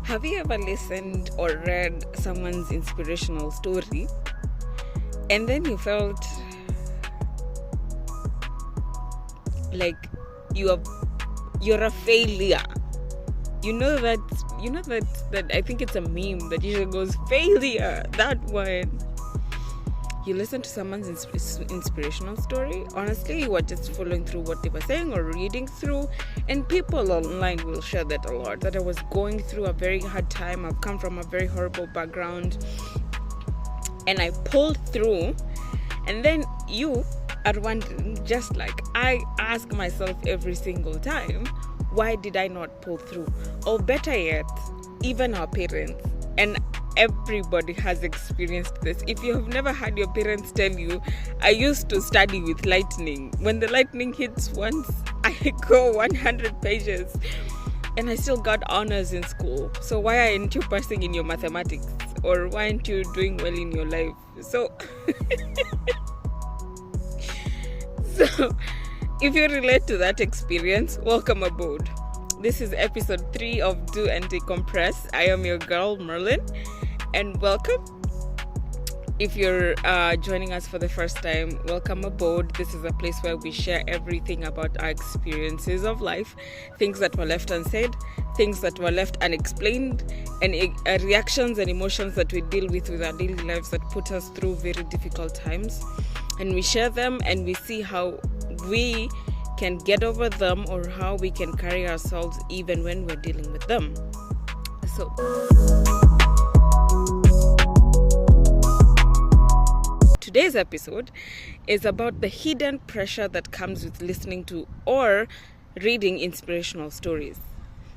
Have you ever listened or read someone's inspirational story and then you felt like you're a failure? You know that I think it's a meme that usually goes failure, that one. You listen to someone's inspirational story, honestly, you were just following through what they were saying or reading through, and people online will share that a lot, that I was going through a very hard time, I've come from a very horrible background, and I pulled through. And then you are wondering, just like I ask myself every single time, why did I not pull through? Or better yet, even our parents, and everybody has experienced this. If you have never had your parents tell you, I used to study with lightning. When the lightning hits once, I go 100 pages. And I still got honors in school. So why aren't you passing in your mathematics? Or why aren't you doing well in your life? So, if you relate to that experience, welcome aboard. This is episode 3 of Do and Decompress. I am your girl, Merlin, and welcome. If you're joining us for the first time, welcome aboard. This is a place where we share everything about our experiences of life, things that were left unsaid, things that were left unexplained, and reactions and emotions that we deal with our daily lives that put us through very difficult times. And we share them and we see how we can get over them or how we can carry ourselves even when we're dealing with them. So today's episode is about the hidden pressure that comes with listening to or reading inspirational stories.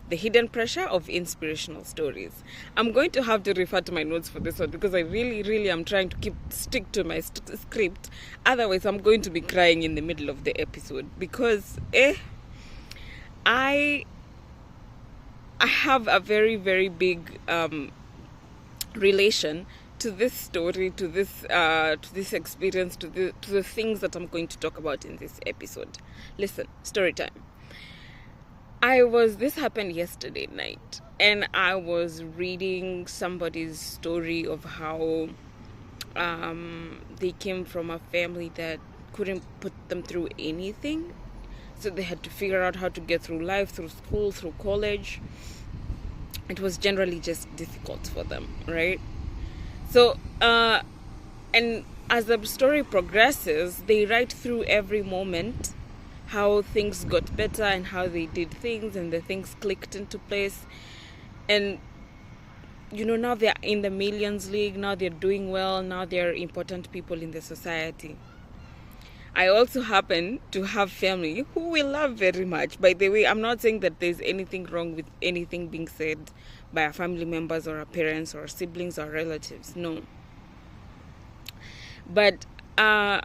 The hidden pressure of inspirational stories. I'm going to have to refer to my notes for this one because I really am trying to stick to my script. Otherwise, I'm going to be crying in the middle of the episode because I have a very big relation to this story, to this experience, to the things that I'm going to talk about in this episode. Listen, story time. This happened yesterday night, and I was reading somebody's story of how they came from a family that couldn't put them through anything. So they had to figure out how to get through life, through school, through college. It was generally just difficult for them, right? So, and as the story progresses, they write through every moment how things got better and how they did things and the things clicked into place. And, now they're in the Millions League, now they're doing well, now they're important people in the society. I also happen to have family who we love very much. By the way, I'm not saying that there's anything wrong with anything being said by our family members or our parents or our siblings or relatives. No. But I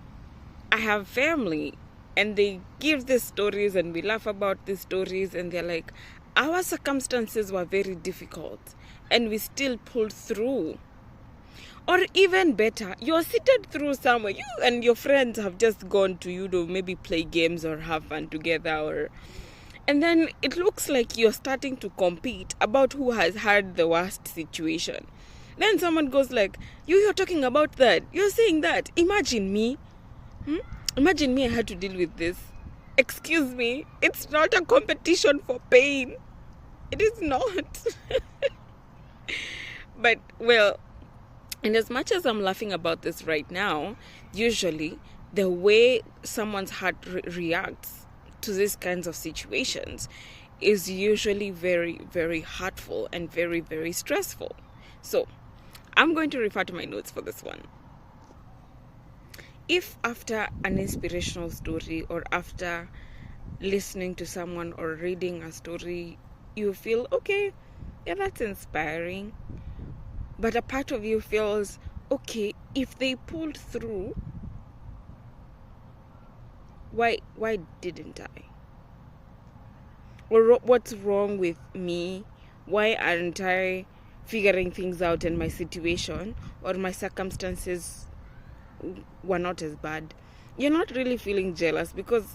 have family and they give these stories and we laugh about these stories and they're like, our circumstances were very difficult and we still pulled through. Or even better, you're seated through somewhere, you and your friends have just gone to, maybe play games or have fun together, and then it looks like you're starting to compete about who has had the worst situation. Then someone goes like, you're talking about that, you're saying that, imagine me. Imagine me, I had to deal with this. Excuse me, it's not a competition for pain. It is not. But, well, and as much as I'm laughing about this right now, usually the way someone's heart reacts to these kinds of situations is usually very hurtful and very stressful. So, I'm going to refer to my notes for this one. If after an inspirational story or after listening to someone or reading a story, you feel, okay, yeah, that's inspiring, but a part of you feels, okay, if they pulled through, why didn't I? Or what's wrong with me? Why aren't I figuring things out in my situation, or my circumstances were not as bad? You're not really feeling jealous because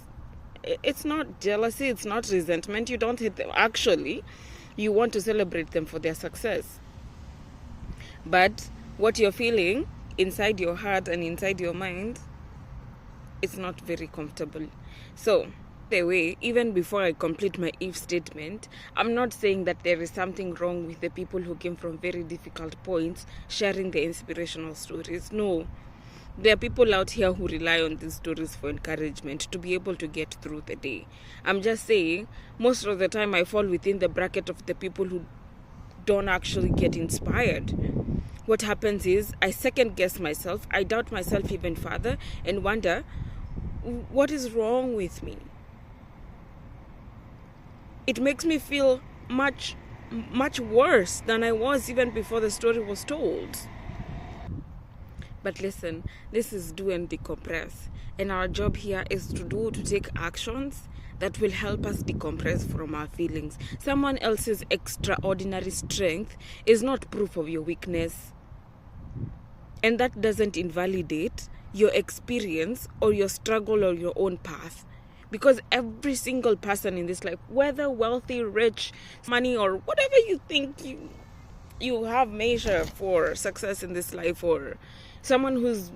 it's not jealousy, it's not resentment. You don't hate them. Actually, You want to celebrate them for their success. But what you're feeling inside your heart and inside your mind, it's not very comfortable. So, the way, even before I complete my if statement, I'm not saying that there is something wrong with the people who came from very difficult points sharing their inspirational stories. No. There are people out here who rely on these stories for encouragement to be able to get through the day. I'm just saying, most of the time I fall within the bracket of the people who don't actually get inspired. What happens is I second guess myself, I doubt myself even further, and wonder, what is wrong with me? It makes me feel much worse than I was even before the story was told. But listen, this is do and decompress, and our job here is to take actions that will help us decompress from our feelings. Someone else's extraordinary strength is not proof of your weakness, and that doesn't invalidate your experience or your struggle or your own path. Because every single person in this life, whether wealthy, rich, money, or whatever you think you have measure for success in this life, or someone who's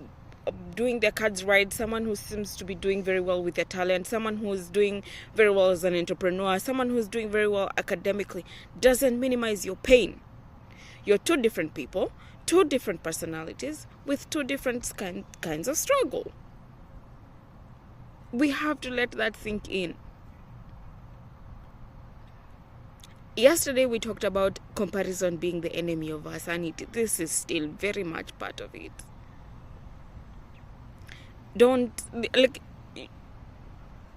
doing their cards right, someone who seems to be doing very well with their talent, someone who's doing very well as an entrepreneur, someone who's doing very well academically, doesn't minimize your pain. You're two different people, two different personalities with two different kinds of struggle. We have to let that sink in. Yesterday we talked about comparison being the enemy of our sanity. This is still very much part of it.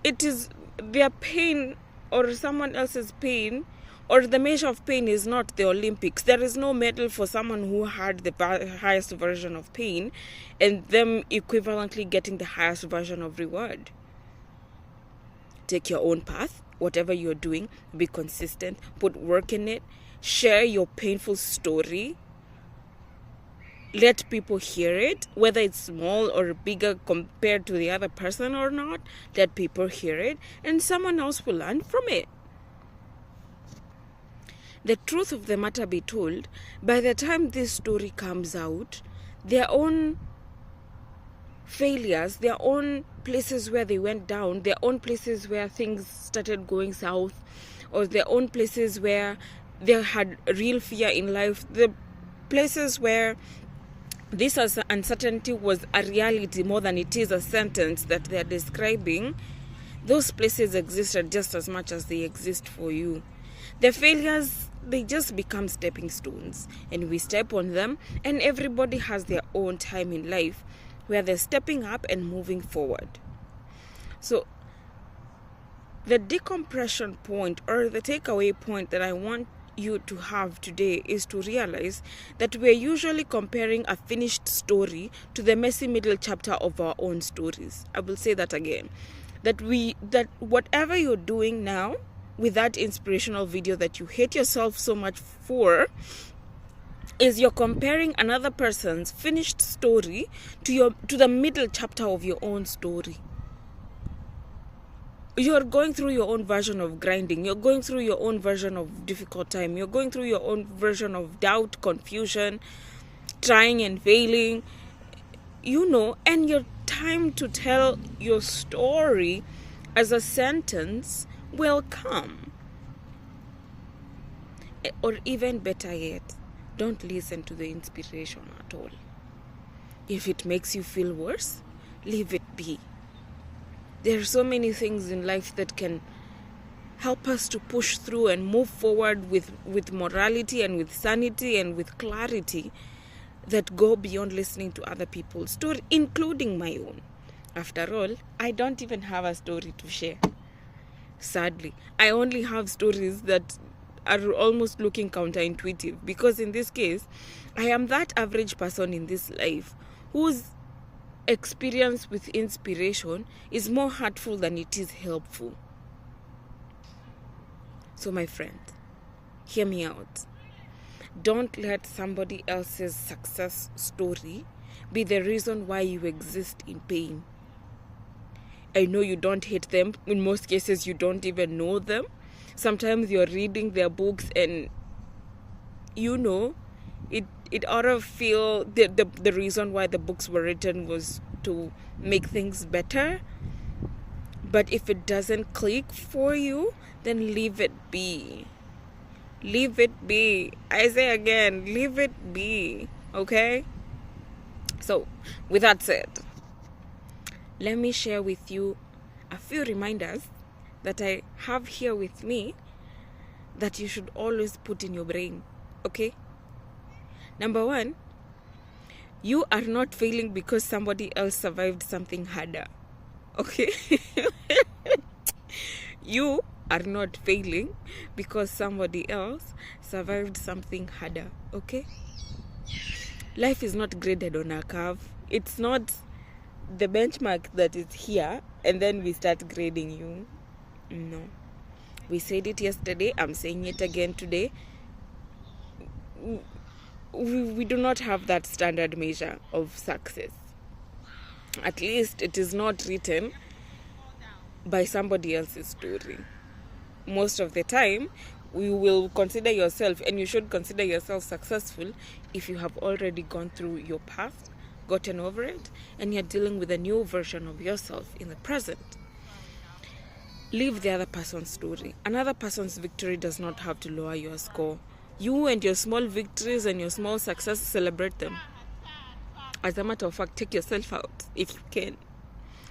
It is their pain or someone else's pain, or the measure of pain is not the Olympics. There is no medal for someone who had the highest version of pain and them equivalently getting the highest version of reward. Take your own path, whatever you're doing, be consistent, put work in it, share your painful story, let people hear it, whether it's small or bigger compared to the other person or not, let people hear it, and someone else will learn from it. The truth of the matter be told, by the time this story comes out, their own failures, their own places where they went down, their own places where things started going south, or their own places where they had real fear in life, the places where this uncertainty was a reality more than it is a sentence that they're describing, those places existed just as much as they exist for you. The failures, they just become stepping stones, and we step on them, and everybody has their own time in life where they're stepping up and moving forward. So the decompression point, or the takeaway point that I want you to have today, is to realize that we're usually comparing a finished story to the messy middle chapter of our own stories. I will say that again. That whatever you're doing now with that inspirational video that you hate yourself so much for, is you're comparing another person's finished story to the middle chapter of your own story. You're going through your own version of grinding. You're going through your own version of difficult time. You're going through your own version of doubt, confusion, trying and failing. And your time to tell your story as a sentence will come. Or even better yet, don't listen to the inspiration at all. If it makes you feel worse, leave it be. There are so many things in life that can help us to push through and move forward with morality and with sanity and with clarity that go beyond listening to other people's story, including my own. After all, I don't even have a story to share. Sadly, I only have stories that are almost looking counterintuitive, because in this case, I am that average person in this life whose experience with inspiration is more hurtful than it is helpful. So my friend, hear me out. Don't let somebody else's success story be the reason why you exist in pain. I know you don't hate them. In most cases, you don't even know them. Sometimes you're reading their books and it ought to feel the reason why the books were written was to make things better. But if it doesn't click for you, then leave it be. Leave it be. I say again, leave it be. Okay? So, with that said, let me share with you a few reminders that I have here with me that you should always put in your brain. Okay? Number 1, you are not failing because somebody else survived something harder. Okay? You are not failing because somebody else survived something harder. Okay? Life is not graded on a curve. It's not the benchmark that is here and then we start grading you. No. We said it yesterday. I'm saying it again today. We do not have that standard measure of success. At least it is not written by somebody else's story. Most of the time, you will consider yourself, and you should consider yourself successful if you have already gone through your past, gotten over it, and you're dealing with a new version of yourself in the present. Leave the other person's story. Another person's victory does not have to lower your score. You and your small victories and your small successes, celebrate them. As a matter of fact, take yourself out if you can.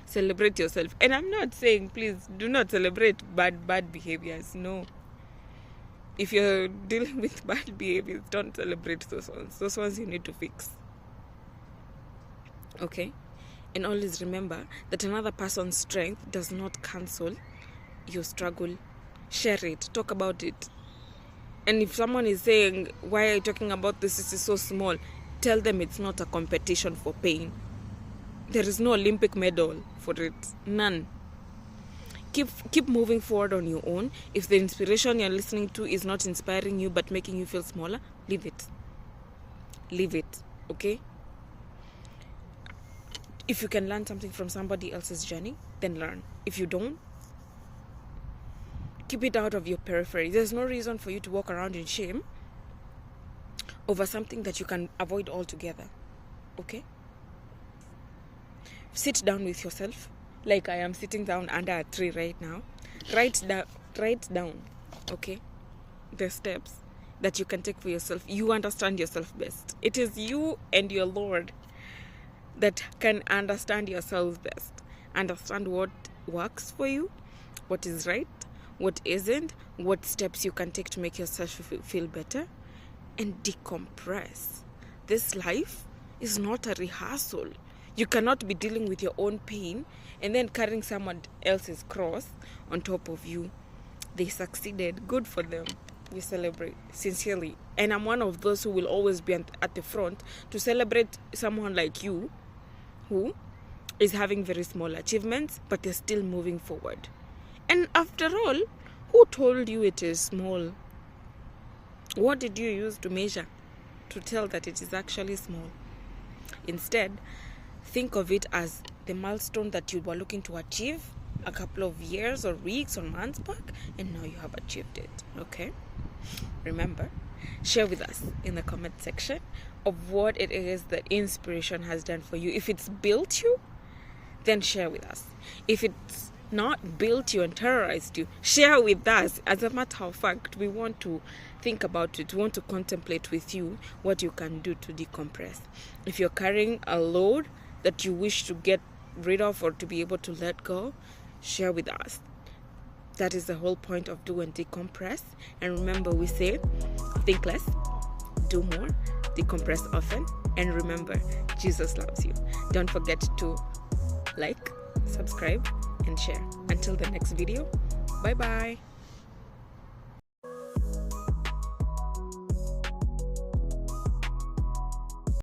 Celebrate yourself. And I'm not saying, please, do not celebrate bad behaviors. No. If you're dealing with bad behaviors, don't celebrate those ones. Those ones you need to fix. Okay? And always remember that another person's strength does not cancel your struggle. Share it. Talk about it. And if someone is saying, why are you talking about this? This is so small. Tell them it's not a competition for pain. There is no Olympic medal for it. None. Keep moving forward on your own. If the inspiration you're listening to is not inspiring you but making you feel smaller, leave it. Leave it. Okay? If you can learn something from somebody else's journey, then learn. If you don't, keep it out of your periphery. There's no reason for you to walk around in shame over something that you can avoid altogether. Okay? Sit down with yourself, like I am sitting down under a tree right now. Write down, okay, the steps that you can take for yourself. You understand yourself best. It is you and your Lord that can understand yourselves best. Understand what works for you, what is right, what isn't, what steps you can take to make yourself feel better, and decompress. This life is not a rehearsal. You cannot be dealing with your own pain and then carrying someone else's cross on top of you. They succeeded. Good for them. We celebrate sincerely. And I'm one of those who will always be at the front to celebrate someone like you who is having very small achievements but is still moving forward. And after all, who told you it is small? What did you use to measure to tell that it is actually small? Instead, think of it as the milestone that you were looking to achieve a couple of years or weeks or months back, and now you have achieved it. Okay? Remember, share with us in the comment section of what it is that inspiration has done for you. If it's built you, then share with us. If it's not built you and terrorized you, share with us. As a matter of fact, we want to think about it. We want to contemplate with you what you can do to decompress. If you're carrying a load that you wish to get rid of or to be able to let go, share with us. That is the whole point of do and decompress. And remember, we say think less, do more, decompress often, and remember, Jesus loves you. Don't forget to like, subscribe, and share. Until the next video, bye bye.